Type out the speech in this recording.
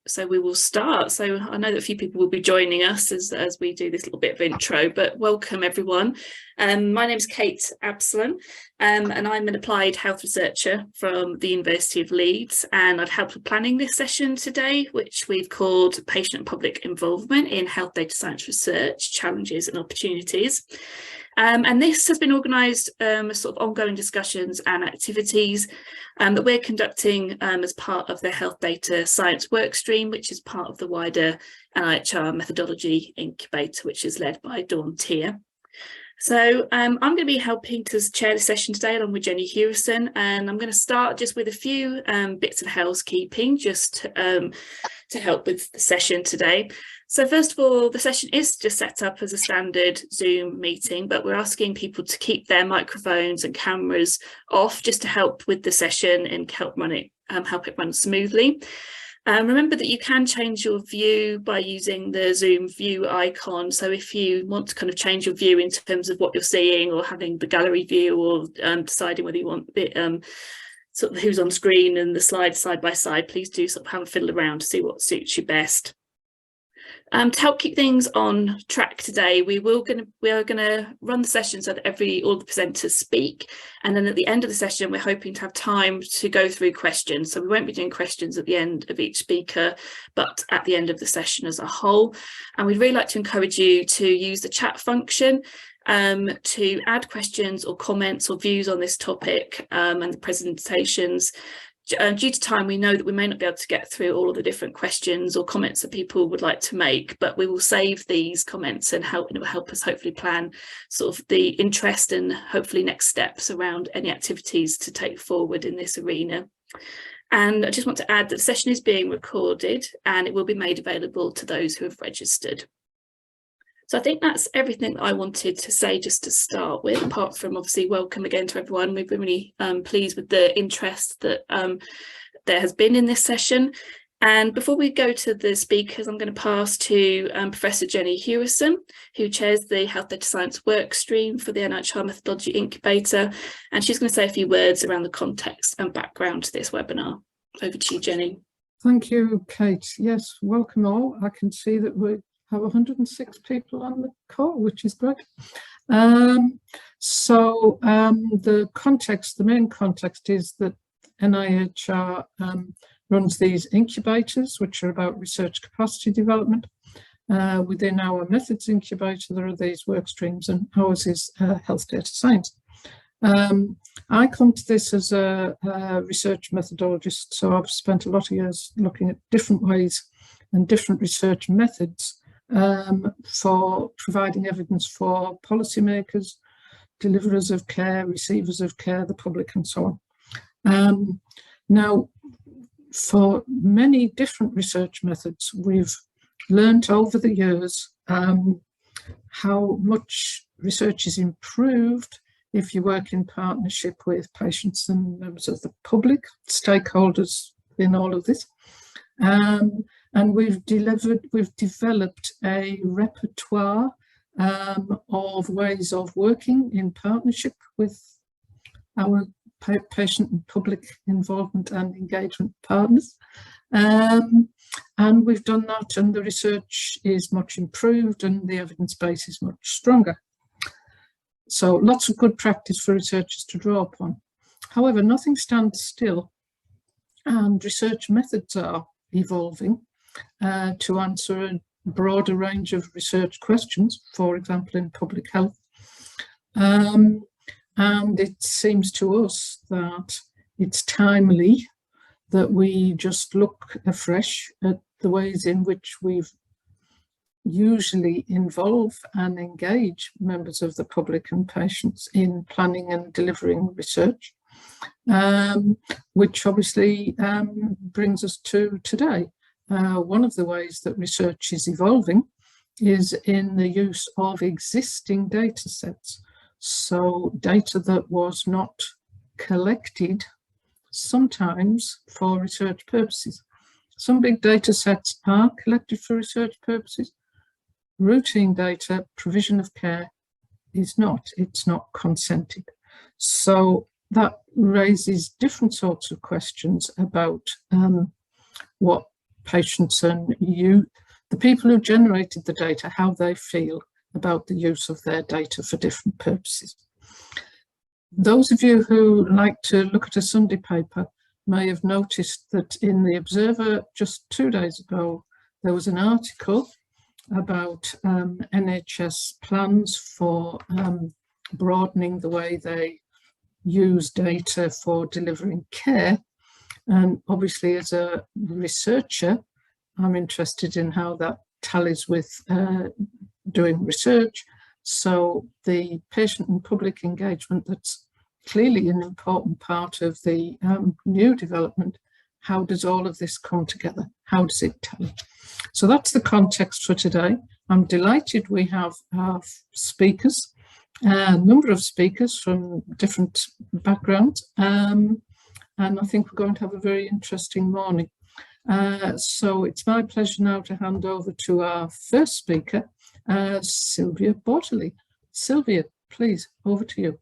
So we will start. So I know that a few people will be joining us as we do this little bit of intro, but welcome everyone. My name is Kate Absalom, and I'm an applied health researcher from the University of Leeds, and I've helped with planning this session today, which we've called Patient and Public Involvement in Health Data Science Research, Challenges and Opportunities. And this has been organised as sort of ongoing discussions and activities that we're conducting as part of the Health Data Science Workstream, which is part of the wider NIHR Methodology Incubator, which is led by Dawn Tier. So I'm going to be helping to chair the session today along with Jenny Hewison, and I'm going to start just with a few bits of housekeeping just to help with the session today. So first of all, the session is just set up as a standard Zoom meeting, but we're asking people to keep their microphones and cameras off just to help with the session and help it run smoothly. Remember that you can change your view by using the Zoom view icon. So if you want to kind of change your view in terms of what you're seeing, or having the gallery view, or deciding whether you want the sort of who's on screen and the slides side by side, please do sort of have a fiddle around to see what suits you best. To help keep things on track today, we are gonna run the session so that all the presenters speak, and then at the end of the session we're hoping to have time to go through questions. So we won't be doing questions at the end of each speaker, but at the end of the session as a whole. And we'd really like to encourage you to use the chat function to add questions or comments or views on this topic and the presentations. Due to time, we know that we may not be able to get through all of the different questions or comments that people would like to make, but we will save these comments and it will help us hopefully plan sort of the interest and hopefully next steps around any activities to take forward in this arena. And I just want to add that the session is being recorded and it will be made available to those who have registered. So I think that's everything that I wanted to say just to start with, apart from obviously welcome again to everyone. We've been really pleased with the interest that there has been in this session. And before we go to the speakers, I'm going to pass to Professor Jenny Hewison, who chairs the Health Data Science Workstream for the NIHR Methodology Incubator. And she's going to say a few words around the context and background to this webinar. Over to you, Jenny. Thank you, Kate. Yes, welcome all. I can see that we have 106 people on the call, which is great. The main context is that NIHR runs these incubators, which are about research capacity development. Within our methods incubator, there are these work streams, and ours is health data science. I come to this as a research methodologist, so I've spent a lot of years looking at different ways and different research methods for providing evidence for policymakers, deliverers of care, receivers of care, the public, and so on. Now, for many different research methods, we've learned over the years how much research is improved if you work in partnership with patients and members of the public, stakeholders in all of this. And we've developed a repertoire of ways of working in partnership with our patient and public involvement and engagement partners. And we've done that, and the research is much improved and the evidence base is much stronger. So lots of good practice for researchers to draw upon. However, nothing stands still, and research methods are evolving to answer a broader range of research questions, for example, in public health. And it seems to us that it's timely that we just look afresh at the ways in which we've usually involve and engage members of the public and patients in planning and delivering research, which obviously brings us to today. One of the ways that research is evolving is in the use of existing data sets. So data that was not collected sometimes for research purposes. Some big data sets are collected for research purposes. Routine data, provision of care, is not. It's not consented. So that raises different sorts of questions about what patients and the people who generated the data, how they feel about the use of their data for different purposes. Those of you who like to look at a Sunday paper may have noticed that in the Observer just 2 days ago, there was an article about NHS plans for broadening the way they use data for delivering care. And obviously, as a researcher, I'm interested in how that tallies with doing research. So the patient and public engagement, that's clearly an important part of the new development. How does all of this come together? How does it tally? So that's the context for today. I'm delighted we have our speakers, a number of speakers from different backgrounds, and I think we're going to have a very interesting morning. So it's my pleasure now to hand over to our first speaker, Sylvia Bortley. Sylvia, please, over to you.